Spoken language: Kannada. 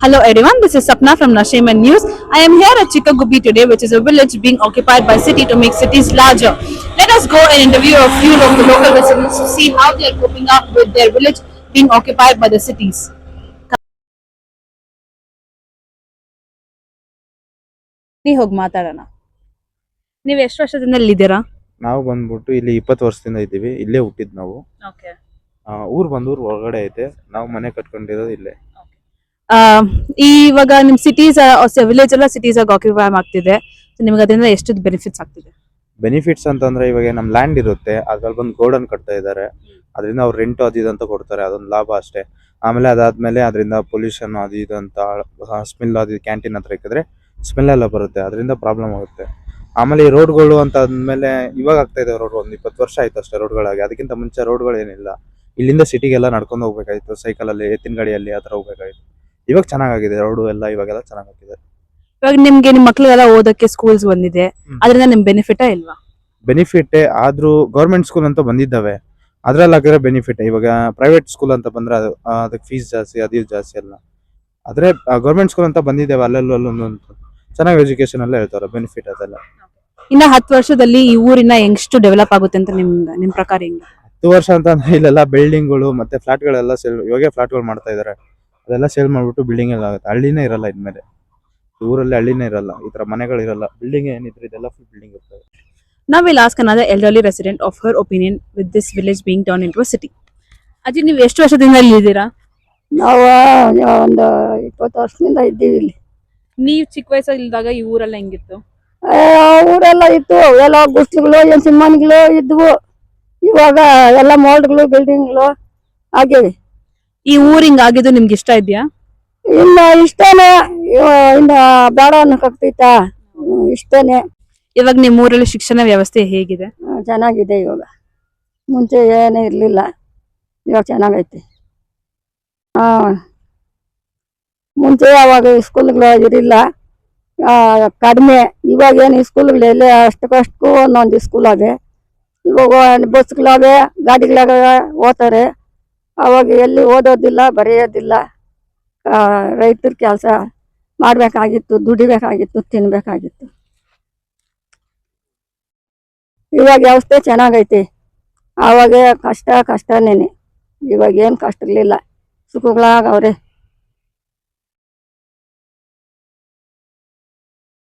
Hello everyone, this is Sapna from Nasheman News. I am here at Chikagubi today, which is a village being occupied by city to make cities larger. Let us go and interview a few of the local residents to see how they are coping up with their village being occupied by the cities. ಹೋಗಿ ಮಾತಾಡೋಣ. ನೀವು ಎಷ್ಟು ವರ್ಷದಿಂದ ಇಲ್ಲಿದ್ದೀರಾ? ನಾವು ಬಂದ್ಬಿಟ್ಟು ಇಲ್ಲಿ 20 ವರ್ಷದಿಂದ ಇದ್ದೀವಿ. ಇಲ್ಲೇ ಹುಟ್ಟಿದ್ ನಾವು. ಓಕೆ. ಊರ್ ಬಂದೂರ್ ಹೊರಗಡೆ ಐತೆ. ನಾವು ಮನೆ ಕಟ್ಕೊಂಡಿರೋದು ಇಲ್ಲೇ. ಇವಾಗ ನಿಮ್ ಸಿಟೀಸ್ ವಿಲೇಜ್ ಎಲ್ಲ ಸಿಟೀಸ್ ಆಗಿ ಆಕ್ಯುಪೈ ಆಗ್ತಿದೆ. ನಿಮ್ಗೆ ಅದರಿಂದ ಎಷ್ಟು ಬೆನಿಫಿಟ್ಸ್ ಆಗ್ತಿದೆ? ಬೆನಿಫಿಟ್ಸ್ ಅಂತಂದ್ರೆ ಇವಾಗ ನಮ್ ಲ್ಯಾಂಡ್ ಇರುತ್ತೆ, ಅದ್ರಲ್ಲಿ ಬಂದು ಗೋಡನ್ ಕಟ್ತಾ ಇದ್ದಾರೆ. ಅದರಿಂದ ಅವ್ರು ರೆಂಟ್ ಅದು ಇದು ಅಂತ ಕೊಡ್ತಾರೆ, ಅದೊಂದು ಲಾಭ ಅಷ್ಟೇ. ಆಮೇಲೆ ಅದಾದ್ಮೇಲೆ ಅದರಿಂದ ಪೊಲ್ಯೂಷನ್ ಅದು ಇದು ಅಂತ ಸ್ಮೆಲ್ ಅದು ಕ್ಯಾಂಟೀನ್ ಹತ್ರ ಇಕ್ಕಿದ್ರೆ ಸ್ಮೆಲ್ ಎಲ್ಲ ಬರುತ್ತೆ, ಅದರಿಂದ ಪ್ರಾಬ್ಲಮ್ ಆಗುತ್ತೆ. ಆಮೇಲೆ ಈ ರೋಡ್ಗಳು ಅಂತ ಆದ್ಮೇಲೆ ಇವಾಗ ಆಗ್ತಾ ಇದೆ ರೋಡ್, ಒಂದು 20 ವರ್ಷ ಆಯ್ತು ಅಷ್ಟೇ ರೋಡ್ಗಳಾಗಿ. ಅದಕ್ಕಿಂತ ಮುಂಚೆ ರೋಡ್ಗಳು ಏನಿಲ್ಲ. ಇಲ್ಲಿಂದ ಸಿಟಿಗೆಲ್ಲ ನಡ್ಕೊಂಡು ಹೋಗ್ಬೇಕಾಯ್ತು, ಸೈಕಲ್ ಅಲ್ಲಿ ಎತ್ತಿನ ಗಾಡಿಯಲ್ಲಿ ಆ ಥರ ಹೋಗ್ಬೇಕಾಯ್ತು. ಇವಾಗ ಚೆನ್ನಾಗಿದೆ ರೋಡು ಎಲ್ಲ, ಇವಾಗೆಲ್ಲ ಚೆನ್ನಾಗಿದೆ. ಇವಾಗ ನಿಮ್ಗೆ ನಿಮ್ ಮಕ್ಳಿಗೆಲ್ಲ ಓದಕ್ಕೆ ಸ್ಕೂಲ್ಸ್ ಬಂದಿದೆ, ಅದರಿಂದ ನಿಮ್ ಬೆನಿಫಿಟ್ ಇಲ್ವಾ? ಬೆನಿಫಿಟ್ ಆದ್ರೂ ಗೌರ್ಮೆಂಟ್ ಸ್ಕೂಲ್ ಅಂತ ಬಂದಿದ್ದಾವೆ, ಅದ್ರಲ್ಲಿ ಆಗಿರೋ ಬೆನಿಫಿಟ್. ಇವಾಗ ಪ್ರೈವೇಟ್ ಸ್ಕೂಲ್ ಅಂತ ಬಂದ್ರೆ ಅದಕ್ಕೆ ಫೀಸ್ ಜಾಸ್ತಿ, ಅದು ಇದು ಜಾಸ್ತಿ ಎಲ್ಲ. ಆದ್ರೆ ಗೌರ್ಮೆಂಟ್ ಸ್ಕೂಲ್ ಅಂತ ಬಂದಿದ್ದೇವೆ ಅಲ್ಲೊಂದು ಚೆನ್ನಾಗಿ ಎಜುಕೇಶನ್ ಎಲ್ಲ ಹೇಳ್ತಾರೆ, ಬೆನಿಫಿಟ್ ಅದೆಲ್ಲ. ಇನ್ನ 10 ವರ್ಷದಲ್ಲಿ ಈ ಊರಿನ ಎಷ್ಟು ಡೆವಲಪ್ ಆಗುತ್ತೆ ಅಂತ ನಿಮ್ ಪ್ರಕಾರ ಹೆಂಗೆ? 10 ವರ್ಷ ಅಂತ ಇಲ್ಲೆಲ್ಲ ಬಿಲ್ಡಿಂಗ್ಗಳು ಮತ್ತೆ ಫ್ಲಾಟ್ಗಳೆಲ್ಲ ಸೇಲ್, ಇವಾಗೆ ಫ್ಲಾಟ್ಗಳು ಮಾಡ್ತಾ ಇದಾರೆ. ಅದೆಲ್ಲ ಸೇಲ್ ಮಾಡ್ಬಿಟ್ಟು ಬಿಲ್ಡಿಂಗ್ ಎಲ್ಲ ಆಗುತ್ತೆ. ಹಳ್ಳಿನೇ ಇರಲ್ಲ ಇದ್ಮೇಲೆ, ಊರಲ್ಲಿ ಹಳ್ಳಿನೇ ಇರಲ್ಲ, ಈ ತರ ಮನೆಗಳು ಇರಲ್ಲ. ಬಿಲ್ಡಿಂಗ್ ಏನಿದ್ರೆ ಇದೆಲ್ಲ ಫುಲ್ ಬಿಲ್ಡಿಂಗ್ ಇರ್ತವೆ. Now we'll ask another elderly resident of her opinion with this village being turned into a city. ಅಜ್ಜಿ, ನೀವು ಎಷ್ಟು ವರ್ಷದಿಂದ ಇಲ್ಲಿ ಇದ್ದೀರಾ? ನಾವು ಒಂದು 20 ವರ್ಷದಿಂದ ಇದ್ದೀವಿ ಇಲ್ಲಿ. ನೀವು ಚಿಕ್ಕ ವಯಸ್ಸಲ್ಲಿ ಇದ್ದಾಗ ಈ ಊರೆಲ್ಲ ಹೆಂಗಿತ್ತು? ಊರೆಲ್ಲ ಇತ್ತು, ಎಲ್ಲ ಗುಸ್ಲಿಗಳು ಏನ್ ಸಿನಿಮಾನ್ಗಳು ಇದ್ವು. ಇವಾಗ ಎಲ್ಲ ಮೋಲ್ಡ್ಗಳು ಬಿಲ್ಡಿಂಗ್ಗಳು ಆಗಿವೆ. ಈ ಊರ್ ಹಿಂಗ್ ಆಗಿದ್ದು ನಿಮ್ಗೆ ಇಷ್ಟ ಇದೆಯಾ? ಇನ್ನ ಇಷ್ಟನೇ, ಇನ್ನ ಬೇಡ ಅನ್ನಕ್ಕಾಗ್ತೈತಾ? ಇಷ್ಟನೇ. ಇವಾಗ ನಿಮ್ ಊರಲ್ಲಿ ಶಿಕ್ಷಣ ವ್ಯವಸ್ಥೆ ಹೇಗಿದೆ? ಚೆನ್ನಾಗಿದೆ ಇವಾಗ. ಮುಂಚೆ ಏನೇ ಇರ್ಲಿಲ್ಲ, ಇವಾಗ ಚೆನ್ನಾಗೈತೆ. ಮುಂಚೆ ಅವಾಗ ಸ್ಕೂಲ್ಗಳು ಇರಿಲ್ಲ, ಕಡಿಮೆ. ಇವಾಗ ಏನು ಸ್ಕೂಲ್ಗಳು ಎಲ್ಲ ಅಷ್ಟಕ್ಕೂ ಒಂದೊಂದು ಸ್ಕೂಲ್ ಅವೆ. ಇವಾಗ ಬಸ್ಗಳಾವೆ, ಗಾಡಿಗಳಾಗ ಓದ್ತಾರೆ. ಅವಾಗ ಎಲ್ಲಿ ಓದೋದಿಲ್ಲ, ಬರೆಯೋದಿಲ್ಲ. ರೈತರ ಕೆಲಸ ಮಾಡಬೇಕಾಗಿತ್ತು, ದುಡಿಬೇಕಾಗಿತ್ತು, ತಿನ್ಬೇಕಾಗಿತ್ತು. ಇವಾಗ ವ್ಯವಸ್ಥೆ ಚೆನ್ನಾಗೈತಿ. ಆವಾಗ ಕಷ್ಟನೇನೆ, ಇವಾಗ ಏನು ಕಷ್ಟ ಇರಲಿಲ್ಲ, ಸುಖಗಳಾಗವ್ರೆ.